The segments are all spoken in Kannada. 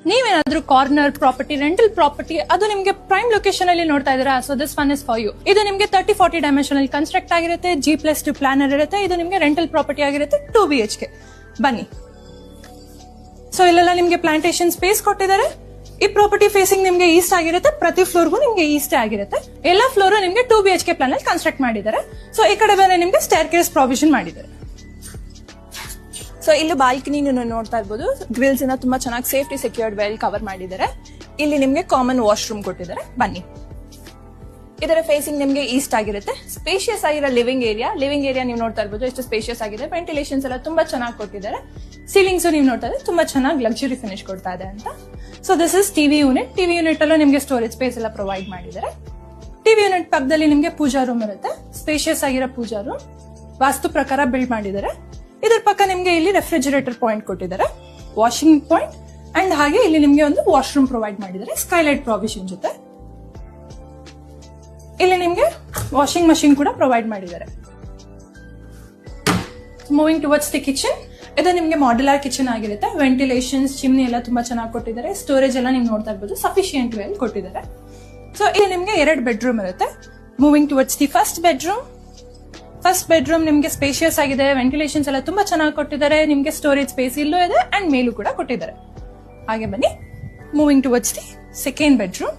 ನೀವೇನಾದ್ರೂ ಕಾರ್ನರ್ ಪ್ರಾಪರ್ಟಿ, ರೆಂಟಲ್ ಪ್ರಾಪರ್ಟಿ, ಅದು ನಿಮಗೆ ಪ್ರೈಮ್ ಲೊಕೇಶನ್ ಅಲ್ಲಿ ನೋಡ್ತಾ ಇದ್ದೀರಾ, so this one is for you. ಇದು ನಿಮಗೆ 30-40 ಡೈಮೆನ್ಷನ್ ಅಲ್ಲಿ ಕನ್ಸ್ಟ್ರಕ್ಟ್ ಆಗಿರುತ್ತೆ, G+2 ಪ್ಲಾನರ್ ಇರುತ್ತೆ. ಇದು ನಿಮಗೆ ರೆಂಟಲ್ ಪ್ರಾಪರ್ಟಿ ಆಗಿರುತ್ತೆ, 2 BHK. ಬನ್ನಿ. ಸೊ ಇಲ್ಲೆಲ್ಲ ನಿಮಗೆ ಪ್ಲಾಂಟೇಶನ್ ಸ್ಪೇಸ್ ಕೊಟ್ಟಿದ್ದಾರೆ. ಈ ಪ್ರಾಪರ್ಟಿ ಫೇಸಿಂಗ್ ನಿಮಗೆ ಈಸ್ಟ್ ಆಗಿರುತ್ತೆ, ಪ್ರತಿ ಫ್ಲೋರ್ಗೂ ನಿಮಗೆ ಈಸ್ಟ್ ಆಗಿರುತ್ತೆ. ಎಲ್ಲ ಫ್ಲೋರ್ ನಿಮಗೆ 2 BHK ಪ್ಲಾನ್ ಅಲ್ಲಿ ಕನ್ಸ್ಟ್ರಕ್ಟ್ ಮಾಡಿದ್ದಾರೆ. ಸೊ ಈ ಕಡೆ ಬೇರೆ ನಿಮಗೆ ಸ್ಟೇರ್ ಕೇಸ್ ಪ್ರಾವಿಷನ್ ಮಾಡಿದ್ದಾರೆ. ಸೊ ಇಲ್ಲಿ ಬಾಲ್ಕನಿ ನೋಡ್ತಾ ಇರ್ಬೋದು, ಗ್ರಿಲ್ಸ್ ಇಂದ ತುಂಬಾ ಚೆನ್ನಾಗಿ ಸೇಫ್ಟಿ ಸೆಕ್ಯೂರ್ಡ್ ವೆಲ್ ಕವರ್ ಮಾಡಿದ್ದಾರೆ. ಇಲ್ಲಿ ನಿಮ್ಗೆ ಕಾಮನ್ ವಾಶ್ರೂಮ್ ಕೊಟ್ಟಿದ್ದಾರೆ. ಬನ್ನಿ. ಇದರ ಫೇಸಿಂಗ್ ನಿಮ್ಗೆ ಈಸ್ಟ್ ಆಗಿರುತ್ತೆ. ಸ್ಪೇಷಿಯಸ್ ಆಗಿರೋ ಲಿವಿಂಗ್ ಏರಿಯಾ ನೀವು ನೋಡ್ತಾ ಇರ್ಬೋದು, ಎಷ್ಟು ಸ್ಪೇಷಿಯಸ್ ಆಗಿದೆ. ವೆಂಟಿಲೇಷನ್ಸ್ ಎಲ್ಲ ತುಂಬಾ ಚೆನ್ನಾಗಿ ಕೊಟ್ಟಿದ್ದಾರೆ. ಸೀಲಿಂಗ್ಸ್ ನೀವು ನೋಡ್ತಾ ಇದ್ರೆ ತುಂಬಾ ಚೆನ್ನಾಗಿ ಲಕ್ಸುರಿ ಫಿನಿಶ್ ಕೊಡ್ತಾ ಇದೆ ಅಂತ. So this is TV unit ಅಲ್ಲೂ ನಿಮ್ಗೆ ಸ್ಟೋರೇಜ್ ಸ್ಪೇಸ್ ಎಲ್ಲ ಪ್ರೊವೈಡ್ ಮಾಡಿದ್ದಾರೆ. ಟಿವಿ ಯೂನಿಟ್ ಪಕ್ಕದಲ್ಲಿ ನಿಮ್ಗೆ ಪೂಜಾ ರೂಮ್ ಇರುತ್ತೆ. ಸ್ಪೇಷಿಯಸ್ ಆಗಿರೋ ಪೂಜಾ ರೂಮ್ ವಾಸ್ತು ಪ್ರಕಾರ ಬಿಲ್ಡ್ ಮಾಡಿದ್ದಾರೆ. ಇದರ ಪಕ್ಕ ನಿಮ್ಗೆ ಇಲ್ಲಿ ರೆಫ್ರಿಜರೇಟರ್ ಪಾಯಿಂಟ್ ಕೊಟ್ಟಿದ್ದಾರೆ, ವಾಷಿಂಗ್ ಪಾಯಿಂಟ್, ಅಂಡ್ ಹಾಗೆ ಇಲ್ಲಿ ನಿಮ್ಗೆ ಒಂದು ವಾಶ್ರೂಮ್ ಪ್ರೊವೈಡ್ ಮಾಡಿದ್ದಾರೆ ಸ್ಕೈಲೈಟ್ ಪ್ರಾವಿಷನ್ ಜೊತೆ. ಇಲ್ಲಿ ನಿಮ್ಗೆ ವಾಷಿಂಗ್ ಮಷಿನ್ ಕೂಡ ಪ್ರೊವೈಡ್ ಮಾಡಿದ್ದಾರೆ. ಮೂವಿಂಗ್ ಟುವರ್ಡ್ಸ್ ದಿ ಕಿಚನ್, ಇದು ನಿಮ್ಗೆ ಮಾಡ್ಯುಲರ್ ಕಿಚನ್ ಆಗಿರುತ್ತೆ. ವೆಂಟಿಲೇಷನ್ಸ್, ಚಿಮ್ನಿ ಎಲ್ಲ ತುಂಬಾ ಚೆನ್ನಾಗಿ ಕೊಟ್ಟಿದ್ದಾರೆ. ಸ್ಟೋರೇಜ್ ಎಲ್ಲ ನೀವು ನೋಡ್ತಾ ಇರ್ಬೋದು, ಸಫಿಶಿಯಂಟ್ ವೆಲ್ ಕೊಟ್ಟಿದ್ದಾರೆ. ಸೊ ಇಲ್ಲಿ ನಿಮ್ಗೆ 2 ಬೆಡ್ರೂಮ್ ಇರುತ್ತೆ. Moving towards the first bedroom ನಿಮ್ಗೆ ಸ್ಪೇಷಿಯಸ್ ಆಗಿದೆ. ವೆಂಟಿಲೇಷನ್ಸ್ ಎಲ್ಲ ತುಂಬಾ ಚೆನ್ನಾಗಿ ಕೊಟ್ಟಿದ್ದಾರೆ. ನಿಮ್ಗೆ ಸ್ಟೋರೇಜ್ ಸ್ಪೇಸ್ ಇಲ್ಲೂ ಇದೆ ಅಂಡ್ ಮೇಲೂ ಕೂಡ ಕೊಟ್ಟಿದ್ದಾರೆ. ಹಾಗೆ ಬನ್ನಿ. Moving towards the second bedroom.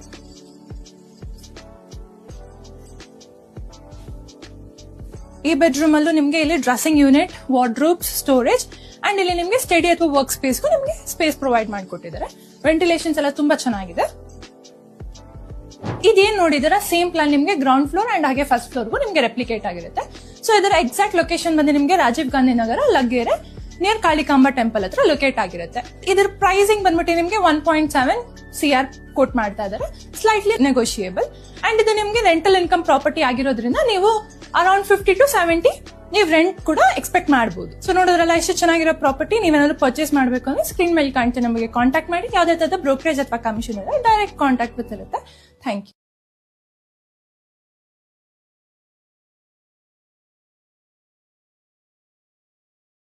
ಈ ಬೆಡ್ರೂಮ್ ಅಲ್ಲೂ ನಿಮ್ಗೆ ಇಲ್ಲಿ dressing unit, wardrobes, storage, and ಇಲ್ಲಿ ನಿಮ್ಗೆ ಸ್ಟಡಿ ಅಥವಾ ವರ್ಕ್ ಸ್ಪೇಸ್ಗೂ ನಿಮ್ಗೆ ಸ್ಪೇಸ್ ಪ್ರೊವೈಡ್ ಮಾಡಿಕೊಟ್ಟಿದ್ದಾರೆ. ವೆಂಟಿಲೇಷನ್ಸ್ ಎಲ್ಲ ತುಂಬಾ ಚೆನ್ನಾಗಿದೆ. ಇದೇನ್ ನೋಡಿದಾರ ಸೇಮ್ ಪ್ಲಾನ್ ನಿಮ್ಗೆ ಗ್ರೌಂಡ್ ಫ್ಲೋರ್ ಅಂಡ್ ಹಾಗೆ ಫಸ್ಟ್ ಫ್ಲೋರ್ಗೂ ನಿಮ್ಗೆ ರೆಪ್ಲಿಕೇಟ್ ಆಗಿರುತ್ತೆ. ಸೊ ಇದರ ಎಕ್ಸಾಕ್ಟ್ ಲೊಕೇಶನ್ ಬಂದು ನಿಮ್ಗೆ ರಾಜೀವ್ ಗಾಂಧಿ ನಗರ, ಲಗ್ಗೆರೆ, ನಿಯರ್ ಕಾಳಿಕಾಂಬ ಟೆಂಪಲ್ ಹತ್ರ ಲೊಕೇಟ್ ಆಗಿರುತ್ತೆ. ಇದರ ಪ್ರೈಸಿಂಗ್ ಬಂದ್ಬಿಟ್ಟು ನಿಮ್ಗೆ 1.7 CR ಕೋಟ್ ಮಾಡ್ತಾ ಇದ್ದಾರೆ, ಸ್ಲೈಟ್ಲಿ ನೆಗೋಷಿಯೇಬಲ್. ಅಂಡ್ ಇದು ನಿಮ್ಗೆ ರೆಂಟಲ್ ಇನ್ಕಮ್ ಪ್ರಾಪರ್ಟಿ ಆಗಿರೋದ್ರಿಂದ ನೀವು ಅರೌಂಡ್ 50 to 70 ನೀವು ರೆಂಟ್ ಕೂಡ ಎಕ್ಸ್ಪೆಕ್ಟ್ ಮಾಡಬಹುದು. ಸೊ ನೋಡೋದ್ರಲ್ಲ ಎಷ್ಟು ಚೆನ್ನಾಗಿರೋ ಪ್ರಾಪರ್ಟಿ. ನೀವೇನಾದ್ರು ಪರ್ಚೇಸ್ ಮಾಡಬೇಕು ಅಂದ್ರೆ ಸ್ಕ್ರೀನ್ ಮೇಲೆ ಕಾಣ್ತೀವಿ, ನಮಗೆ ಕಾಂಟ್ಯಾಕ್ಟ್ ಮಾಡಿ. ಯಾವುದೇ ತರದ ಬ್ರೋಕರೇಜ್ ಅಥವಾ ಕಮಿಷನ್ ಇಲ್ಲ, ಡೈರೆಕ್ಟ್ ಕಾಂಟ್ಯಾಕ್ಟ್ ವಿತ್ ಇರುತ್ತೆ. Thank you.